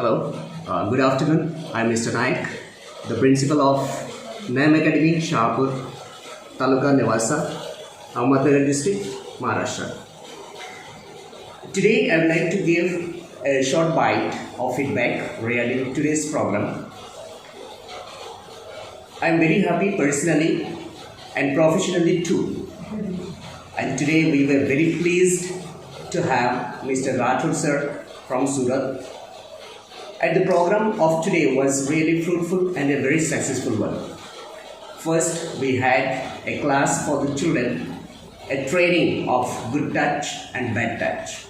Hello, good afternoon. I'm Mr. Naik, the principal of NAM Academy, Shahpur, Taluka Nevasa, Ahmednagar district, Maharashtra. Today I would like to give a short bite of feedback regarding today's program. I'm very happy personally and professionally too. And today we were very pleased to have Mr. Rathod sir from Surat. And the program of today was really fruitful and a very successful one. First, we had a class for the children, a training of good touch and bad touch.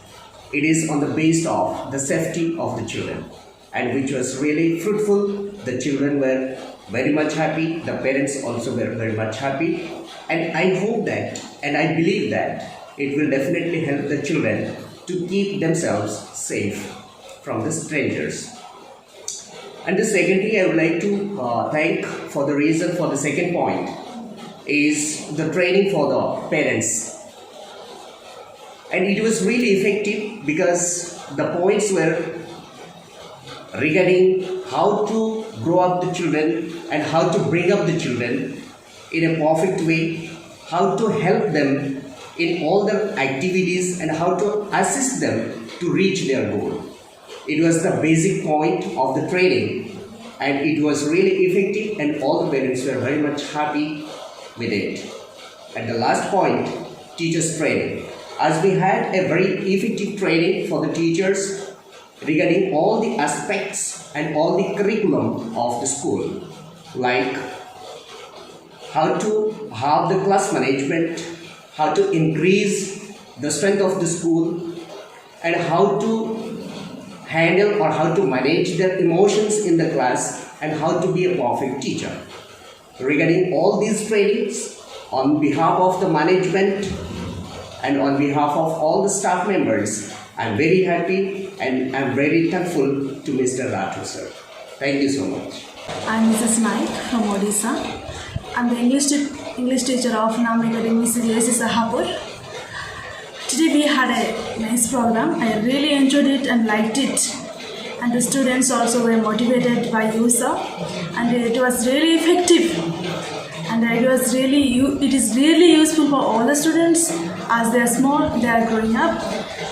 It is on the basis of the safety of the children, and which was really fruitful. The children were very much happy, the parents also were very much happy, and I hope that and I believe that it will definitely help the children to keep themselves safe from the strangers. And the secondly, I would like to thank for the reason for the second point is the training for the parents. And it was really effective because the points were regarding how to grow up the children and how to bring up the children in a perfect way, how to help them in all the activities and how to assist them to reach their goal. It was the basic point of the training and it was really effective and all the parents were very much happy with it. And the last point, teachers training. As we had a very effective training for the teachers regarding all the aspects and all the curriculum of the school, like how to have the class management, how to increase the strength of the school, and how to handle or how to manage their emotions in the class, and how to be a perfect teacher. Regarding all these trainings, on behalf of the management and on behalf of all the staff members, I'm very happy and I'm very thankful to Mr. Rathod sir. Thank you so much. I'm Mrs. Naik from Odisha. I'm the English teacher of NAM Academy, Shahpur. Today we had a nice program. I really enjoyed it and liked it. And the students also were motivated by you, sir. And it was really effective. And it is really useful for all the students as they are small, they are growing up.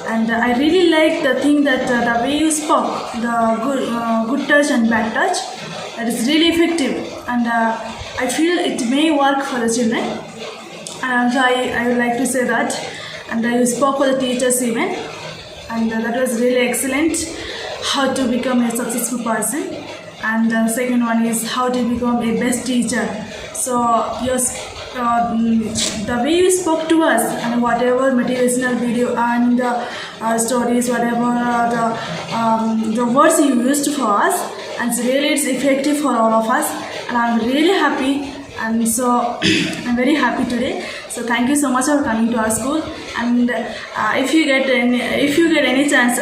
And I really like the thing that the way you spoke, the good touch and bad touch, that is really effective. And I feel it may work for the children. And also I would like to say that. And you spoke for the teachers even. And that was really excellent. How to become a successful person. And the second one is how to become a best teacher. So the way you spoke to us and whatever motivational video and stories, whatever the words you used for us, and it's effective for all of us. And I'm really happy, and so I'm very happy today. So thank you so much for coming to our school. And if you get any chance,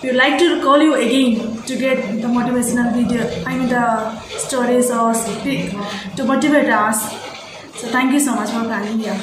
we would like to call you again to get the motivational video, the stories or speak to motivate us. So thank you so much for coming here.